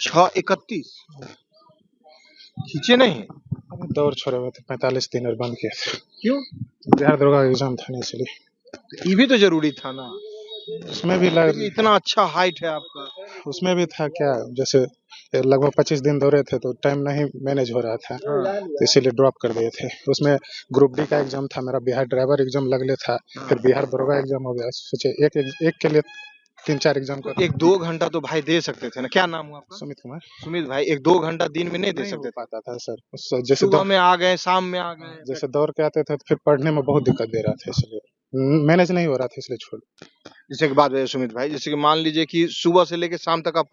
6:31 खींचे नहीं? दौड़ छोड़े हुए थे 45 दिन और बंद किए थे। क्यों? बिहार दरोगा एग्जाम था ना इसलिए। ये भी तो जरूरी था ना। उसमें भी देखिए इतना अच्छा हाइट है आपका। उसमें भी था क्या, जैसे लगभग 25 दिन दौड़े थे तो टाइम नहीं मैनेज हो रहा था, तो इसीलिए ड्रॉप कर दिए थे। उसमें ग्रुप डी का एग्जाम था, मेरा बिहार ड्राइवर एग्जाम लगले था, फिर बिहार दरोगा एग्जाम हो गया। सोचे एक के लिए 3-4 एग्जाम तो को 1-2 घंटा तो भाई दे सकते थे ना। क्या नाम हुआ आपका? सुमित कुमार सुमित भाई, 1-2 घंटा दिन में नहीं दे नहीं हो सकते थे? पाता था सर। जैसे सुबह में आ गए, शाम में आ गए। जैसे दौड़ के आते थे तो फिर पढ़ने में बहुत दिक्कत दे रहा था, इसलिए मैनेज नहीं हो रहा था, इसलिए छोड़। जैसे कि बात है सुमित भाई, जैसे कि मान लीजिए कि सुबह से लेकर शाम तक आप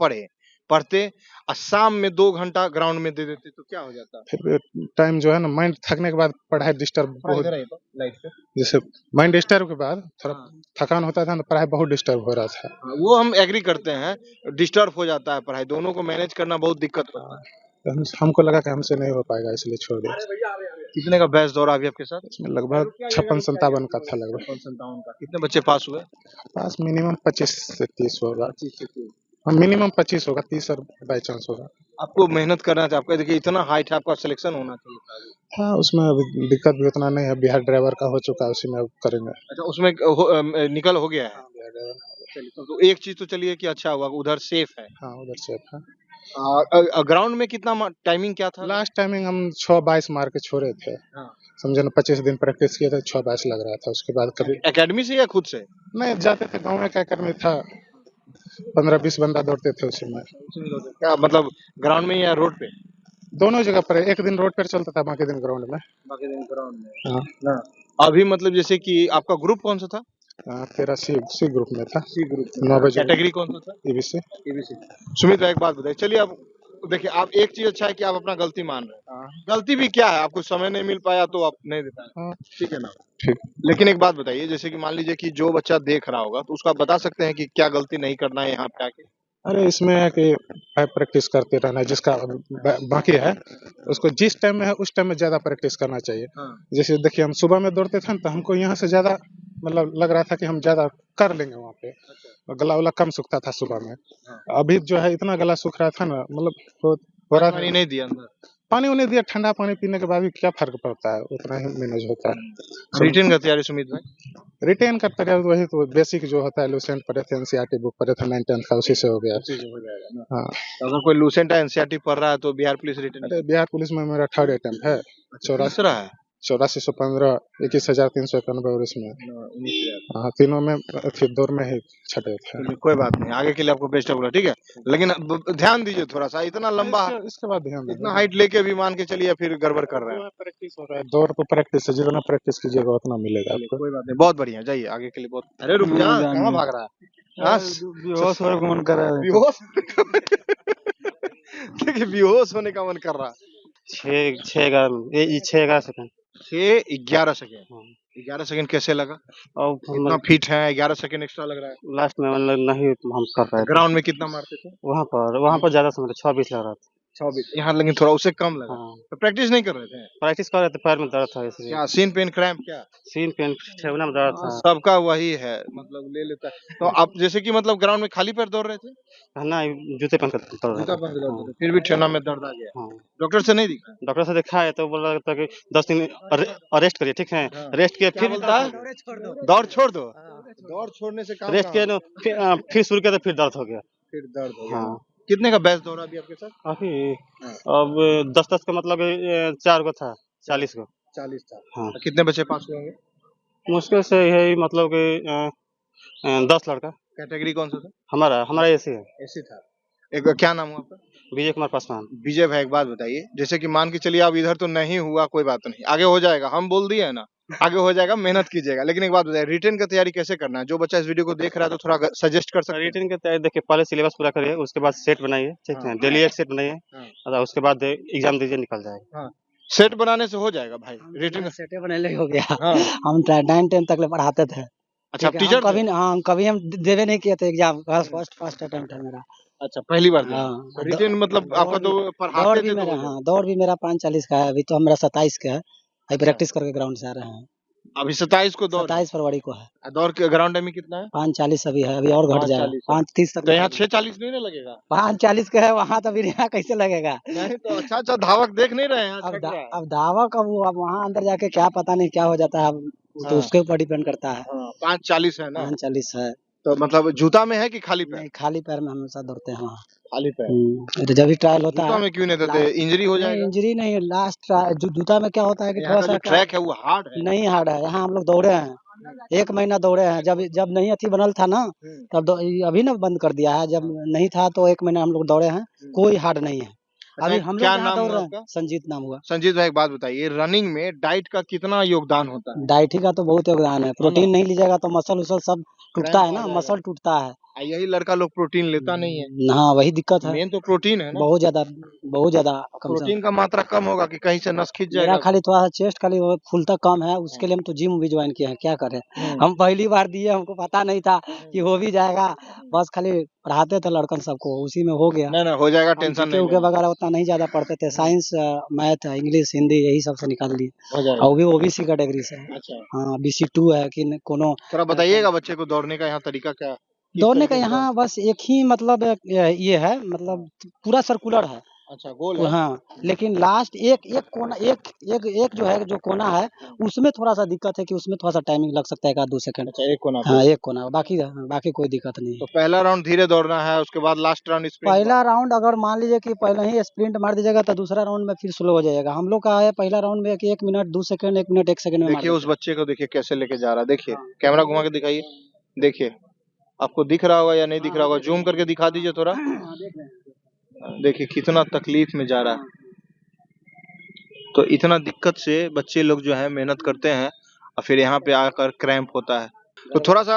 पढ़ते और शाम में 2 घंटा ग्राउंड में दे देते तो क्या हो जाता? फिर टाइम जो है ना, माइंड थकने के बाद पढ़ाई डिस्टर्ब बहुत, जैसे माइंड डिस्टर्ब के बाद थोड़ा थकान होता था ना, पढ़ाई बहुत डिस्टर्ब हो रहा था। वो हम एग्री करते हैं, डिस्टर्ब हो जाता है पढ़ाई, दोनों को मैनेज करना बहुत दिक्कत होता है। तो हमको लगा कि हमसे नहीं हो पाएगा, इसलिए छोड़ दिया। कितने का बैच दौड़ा अभी आपके साथ? इसमें लगभग 56-57 का था लगभग। 57 का। कितने बच्चे पास हुए? पास मिनिमम 25 से 30 होगा। हाँ, मिनिमम 25 होगा, 30 और बाई चांस होगा। आपको मेहनत करना चाहिए। आपका देखिए इतना हाइट है, आपका सिलेक्शन होना चाहिए था। हाँ, उसमें अभी दिक्कत भी उतना नहीं है, बिहार ड्राइवर का हो चुका है, उसी में अब करेंगे। अच्छा, उसमें निकल हो गया है। चलिए, तो एक चीज तो चलिए कि अच्छा हुआ, उधर सेफ है। हाँ, उधर सेफ है। ग्राउंड में कितना टाइमिंग क्या था? लास्ट टाइमिंग हम 6:22 मार के छोड़े थे। समझे ना, 25 दिन प्रैक्टिस किए थे, 6:22 लग रहा था। उसके बाद कभी एकेडमी से या खुद से? नहीं जाते थे, गाँव में क्या करने था, 15-20 बंदा दौड़ते थे उसी में। क्या मतलब, ग्राउंड में या रोड पे? दोनों जगह पर, एक दिन रोड पर चलता था, बाकी दिन ग्राउंड में। बाकी दिन ग्राउंड में। हाँ। ना अभी मतलब जैसे कि आपका ग्रुप कौन सा था? तेरा सी ग्रुप में था। सी ग्रुप। 9 बजे कैटेगरी कौन सा था? ईबीसी। सुमित भाई एक बात बताइए, चलिए आप देखिए, आप एक चीज अच्छा है कि आप अपना गलती मान रहे हैं। गलती भी क्या है, आपको समय नहीं मिल पाया तो आप नहीं दे पाए। हाँ, ठीक है ना? ठीक। लेकिन एक बात बताइए, जैसे कि मान लीजिए कि जो बच्चा देख रहा होगा तो उसको आप बता सकते हैं कि क्या गलती नहीं करना है यहाँ पे आके? अरे इसमें है कि प्रैक्टिस करते रहना है, जिसका बाकी है उसको जिस टाइम में है उस टाइम में ज्यादा प्रैक्टिस करना चाहिए। जैसे देखिए, हम सुबह में दौड़ते थे तो हमको यहाँ से ज्यादा मतलब लग रहा था कि हम ज्यादा कर लेंगे वहाँ पे। गला वाला कम सूखता था सुबह में। अभी जो है इतना गला सूख रहा था ना, मतलब हो रहा था। पानी नहीं दिया अंदर? पानी उन्हें दिया, ठंडा पानी पीने के बाद भी क्या फर्क पड़ता है, उतना ही मैनेज होता है। रिटेन का तैयारी सुमित भाई? रिटेन करते रहे वही तो बेसिक जो होता है, लूसेंट पढ़े थे, एनसीईआरटी बुक पढ़े थे 9-10 का, उसी से हो गया। हाँ, अगर कोई लूसेंट या एनसीईआरटी पढ़ रहा है तो बिहार पुलिस रिटेन? अरे बिहार पुलिस में मेरा 3rd अटेम्प्ट है। 8415 21,391 और इसमें हाँ, तीनों में फिर दौर में ही छठे थे। कोई बात नहीं, आगे के लिए आपको बेस्ट ऑफ लक। ठीक है, लेकिन ध्यान दीजिए थोड़ा सा, इतना लंबा इसके बाद ध्यान इतना हाइट लेके भी मान के चलिए फिर गड़बड़ कर रहे हैं। प्रैक्टिस हो रहा है, दौड़ तो प्रैक्टिस है, जितना प्रैक्टिस कीजिएगा उतना मिलेगा आपको। कोई बात नहीं, बहुत बढ़िया, जाइए आगे के लिए। बहुत अरे रुक जा, कहाँ भाग रहा है? बेहोश होने का मन कर रहा है। बेहोश देखिए, बेहोश होने का मन कर रहा है। 6-11 सेकंड 6-11 सेकेंड। 11 सेकेंड कैसे लगा? और इतना फिट है, 11 सेकेंड एक्स्ट्रा लग रहा है। लास्ट में मतलब नहीं हम कर पाए। ग्राउंड में कितना मारते थे? वहाँ पर ज्यादा समय 6-20 लग रहा था। 26। यहाँ लेकिन थोड़ा उससे कम लगा। हाँ। तो प्रैक्टिस नहीं कर रहे थे? प्रैक्टिस कर रहे थे, पैर में दर्द था इसलिए। क्या सीन पेन क्रैम्प क्या? सीन पेन ठेवना में दर्द था। सबका वही है, मतलब ले लेता है। तो आप जैसे कि मतलब ग्राउंड में खाली पैर दौड़ रहे थे? ना, जूते पहन कर दौड़ रहा था। दौड़ रहे थे, फिर भी ठेना में दर्द आ गया। हाँ। डॉक्टर से नहीं दिखा? डॉक्टर से दिखा है तो बोल रहा था कि 10 दिन रेस्ट करिए, ठीक है। रेस्ट किए, फिर दौड़ छोड़ दो। दौड़ छोड़ने से काम रेस्ट किए ना, फिर शुरू किया तो फिर दर्द हो गया। फिर दर्द हो गया। हाँ। कितने का बैच दौड़ा अभी आपके साथ? अभी अब 10-10 का मतलब 4 गो था, 40 गो। 40 था। हाँ। तो कितने बच्चे पास हुए होंगे? मुश्किल से यही मतलब कि 10 लड़का। कैटेगरी कौन सा था? हमारा एसी है। ऐसे था। एक क्या नाम हुआ आपका? विजय कुमार पासवान। विजय भाई एक बात बताइए, जैसे कि मान के चलिए आप इधर तो नहीं हुआ, कोई बात नहीं, आगे हो जाएगा, हम बोल दिए है ना, आगे हो जाएगा, मेहनत कीजिएगा। लेकिन एक बात बताइए, रिटेन की तैयारी कैसे करना है? जो बच्चा इस वीडियो को देख रहा है तो थोड़ा सजेस्ट कर सकते हैं? रिटेन की तैयारी देखिए, पहले सिलेबस पूरा करिए, उसके बाद सेट बनाइए, ठीक है। डेली एक सेट बनाइए, और उसके बाद एग्जाम दीजिए, निकल जाएगा। सेट बनाने से हो जाएगा भाई। रिटेन सेटे बनेले हो गया। हम 9-10 तक ले पढ़ाते थे। अच्छा, टीचर कभी हम देवे नहीं किए थे एग्जाम, फर्स्ट अटेम्प्ट है मेरा। अच्छा, पहली बार दिया। हाँ। रिटेन मतलब आपका तो पढ़ाते थे तो दौड़ भी मेरा 5-40 का है, अभी तो मेरा 27 का है। अभी प्रैक्टिस करके ग्राउंड से आ रहे हैं। अभी 27 को दौड़ है। 27 फरवरी को है। दौड़ के ग्राउंड टाइमिंग कितना है? 5:40 अभी है, अभी और घट जाएगा 5:40 है। 5:30 तक। तो यहाँ 6:40 नहीं ना लगेगा? 5:40 का है वहाँ, तो फिर यहाँ कैसे लगेगा? नहीं तो अच्छा धावक देख नहीं रहे हैं यहाँ छट रहा है। अब धावक, अब वहाँ अंदर जाके क्या पता नहीं क्या हो जाता है, अब तो हाँ। उसके ऊपर डिपेंड करता है। 5:40 है ना? 5:40 है। तो मतलब जूता में है कि खाली पैर? नहीं, खाली पैर में हमेशा दौड़ते हैं वहाँ। खाली पैर। तो जब भी ट्रायल होता जूता है। में क्यों नहीं देते? इंजरी हो नहीं, जाएगा। इंजरी नहीं, लास्ट जूता में क्या होता है कि यहाँ थोड़ा का सा जो ट्रैक है वो हार्ड है। नहीं हार्ड है। यहाँ हम लोग दौड़े हैं, 1 महीना दौड़े हैं। जब जब नहीं अथी बनल था ना, तब अभी ना बंद कर दिया है। जब नहीं था तो 1 महीना हम लोग दौड़े हैं, कोई हार्ड नहीं है। अच्छा, अभी हम लोग क्या यहाँ नाम दौड़ हुआ रहे आपका? हैं, संजीत नाम हुआ। संजीत भाई एक बात बताइए, रनिंग में डाइट का कितना योगदान होता है? डाइट का तो बहुत योगदान है। प्रोटीन नहीं लीजिएगा तो मसल उसल सब टूटता है क्रैम्प आ ना, जाएगा। मसल टूटता है। यही लड़का लोग प्रोटीन लेता नहीं है। हाँ, वही दिक्कत है। मेन तो प्रोटीन है ना। बहुत ज्यादा कम से प्रोटीन का मात्रा कम होगा कि कहीं से नस खिंच मेरा जाएगा। खाली थोड़ा सा चेस्ट खाली वो फूलता कम है, उसके लिए हम तो जिम भी ज्वाइन किए हैं। क्या करें, हम पहली बार दिए, हमको पता नहीं था कि हो भी जाएगा। बस खाली पढ़ाते थे लड़कन सबको, उसी में हो गया। ना हो जाएगा, हम टेंशन जीके नहीं उके लेना। वगैरह उतना नहीं ज्यादा पढ़ते थे। साइंस, मैथ, इंग्लिश, हिंदी यही सबसे निकाल लिए। हो जाएगा। और वो भी ओबीसी कैटेगरी से है। अच्छा, हाँ, BC2 है कि कोनो। थोड़ा बताइएगा बच्चे को दौड़ने का यहाँ तरीका क्या? किस दौड़ने का तरीके से यहाँ बस एक ही मतलब ये है, मतलब पूरा सर्कुलर है। अच्छा, गोल है। हाँ, लेकिन लास्ट एक एक कोना, एक जो है, जो कोना है, उसमें थोड़ा सा दिक्कत है कि उसमें थोड़ा सा टाइमिंग लग सकता है, 1-2 सेकंड। अच्छा, एक कोना पे। हाँ, एक कोना, बाकी कोई दिक्कत नहीं तो है। पहला राउंड धीरे दौड़ना है, उसके बाद लास्ट राउंड स्प्रिंट पहला राउंड अगर मान लीजिए कि पहले ही स्प्रिंट मार दीजिएगा तो दूसरा राउंड में फिर स्लो हो जाएगा। हम लोग का है पहला राउंड में कि 1 मिनट 2 सेकंड, 1 मिनट 1 सेकंड में मार देखिए उस देते हैं। बच्चे को, देखिए कैसे लेके जा रहा है। देखिए कैमरा घुमा के दिखाइए। देखिए आपको दिख रहा होगा या नहीं दिख रहा होगा, जूम करके दिखा दीजिए थोड़ा। हाँ, देख रहे हैं। देखिए कितना तकलीफ में जा रहा है। तो इतना दिक्कत से बच्चे लोग जो है मेहनत करते हैं और फिर यहाँ पे आकर क्रैम्प होता है। तो थोड़ा सा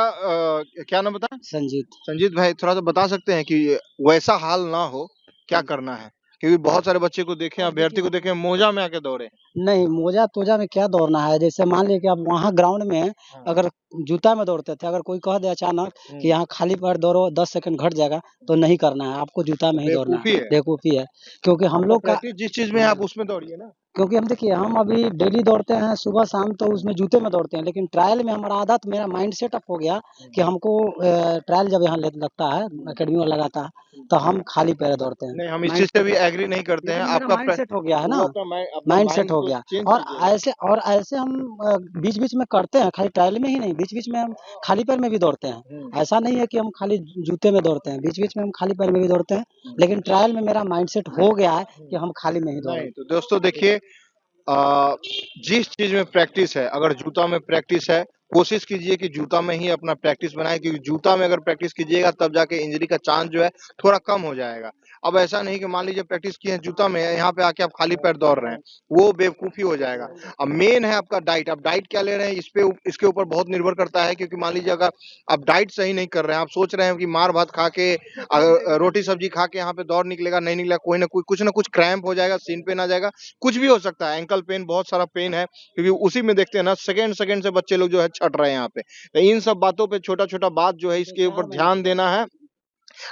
क्या नाम बताएं? संजीत। संजीत भाई थोड़ा सा बता सकते हैं कि वैसा हाल ना हो, क्या करना है? क्योंकि बहुत सारे बच्चे को देखे, अभ्यर्थी को देखे मोजा में आके दौड़े। नहीं, मोजा तोजा में क्या दौड़ना है। जैसे मान लीजिए कि आप वहाँ ग्राउंड में अगर जूता में दौड़ते थे, अगर कोई कह दे अचानक कि यहाँ खाली पैर दौड़ो 10 सेकंड घट जाएगा, तो नहीं करना है, आपको जूता में ही दौड़ना बेवकूफी है। है। बेवकूफी है, क्योंकि हम लोग का, प्रैक्टिस जिस चीज में है आप उसमें दौड़िए ना। क्योंकि हम देखिए हम अभी डेली दौड़ते हैं सुबह शाम, तो उसमें जूते में दौड़ते हैं। लेकिन ट्रायल में हमारा आदत, मेरा माइंड सेट अप हो गया कि हमको ट्रायल जब यहाँ लगता है, एकेडमी में लगाता है, तो हम खाली पैर दौड़ते हैं। नहीं, हम इस चीज से भी एग्री नहीं करते हैं। आपका माइंड सेट हो गया है वो ना, अपना माइंड सेट हो को गया। चेंज और कीजिए। ऐसे हम बीच बीच में करते हैं, खाली ट्रायल में ही नहीं, बीच बीच में हम खाली पैर में भी दौड़ते हैं। ऐसा नहीं है कि हम खाली जूते में दौड़ते हैं, बीच बीच में हम खाली पैर में भी दौड़ते हैं। लेकिन ट्रायल में मेरा माइंड सेट हो गया है कि हम खाली में ही दौड़ें। नहीं तो दोस्तों देखिए, जिस चीज में प्रैक्टिस है, अगर जूता में प्रैक्टिस है, कोशिश कीजिए कि जूता में ही अपना प्रैक्टिस बनाए, क्योंकि जूता में अगर प्रैक्टिस कीजिएगा तब जाके इंजरी का चांस जो है थोड़ा कम हो जाएगा। अब ऐसा नहीं कि मान लीजिए प्रैक्टिस किए हैं जूता में, यहाँ पे आके आप खाली पैर दौड़ रहे हैं, वो बेवकूफी हो जाएगा। अब मेन है आपका डाइट। आप डाइट क्या ले रहे हैं, इसके ऊपर बहुत निर्भर करता है। क्योंकि मान लीजिए अगर आप डाइट सही नहीं कर रहे हैं, आप सोच रहे हैं कि मार भात खा के, रोटी सब्जी खा के यहाँ पे दौड़ निकलेगा, नहीं निकलेगा, कोई ना कोई कुछ ना कुछ क्रैम्प हो जाएगा, सीन पेन आ जाएगा, कुछ भी हो सकता है, एंकल पेन, बहुत सारा पेन है। क्योंकि उसी में देखते हैं ना, सेकंड सेकंड से बच्चे लोग जो है छट रहे हैं यहाँ पे। तो इन सब बातों पे छोटा छोटा बात जो है, इसके ऊपर ध्यान देना है।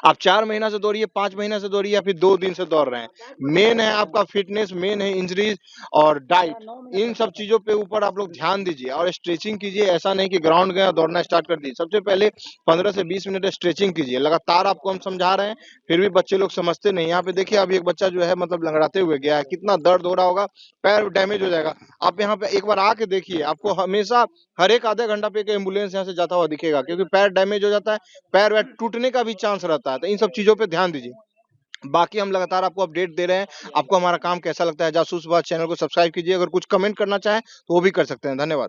आप 4 महीना से दौड़िए, 5 महीना से दौड़िए, या फिर 2 दिन से दौड़ रहे हैं, मेन है आपका फिटनेस, मेन है इंजरीज और डाइट। इन सब चीजों पे ऊपर आप लोग ध्यान दीजिए और स्ट्रेचिंग कीजिए। ऐसा नहीं कि ग्राउंड गया दौड़ना स्टार्ट कर दिए। सबसे पहले 15 से 20 मिनट स्ट्रेचिंग कीजिए। लगातार आपको हम समझा रहे हैं, फिर भी बच्चे लोग समझते नहीं। यहाँ पे देखिए, अभी एक बच्चा जो है मतलब लंगड़ाते हुए गया है, कितना दर्द हो रहा होगा, पैर डैमेज हो जाएगा। आप यहाँ पे एक बार आके देखिए, आपको हमेशा हर एक आधे घंटा पे एक एम्बुलेंस यहाँ से जाता हुआ दिखेगा, क्योंकि पैर डैमेज हो जाता है, पैर वैर टूटने का भी चांस रहता है। तो इन सब चीजों पे ध्यान दीजिए। बाकी हम लगातार आपको अपडेट दे रहे हैं। आपको हमारा काम कैसा लगता है, जासूस बात चैनल को सब्सक्राइब कीजिए। अगर कुछ कमेंट करना चाहें तो वो भी कर सकते हैं। धन्यवाद।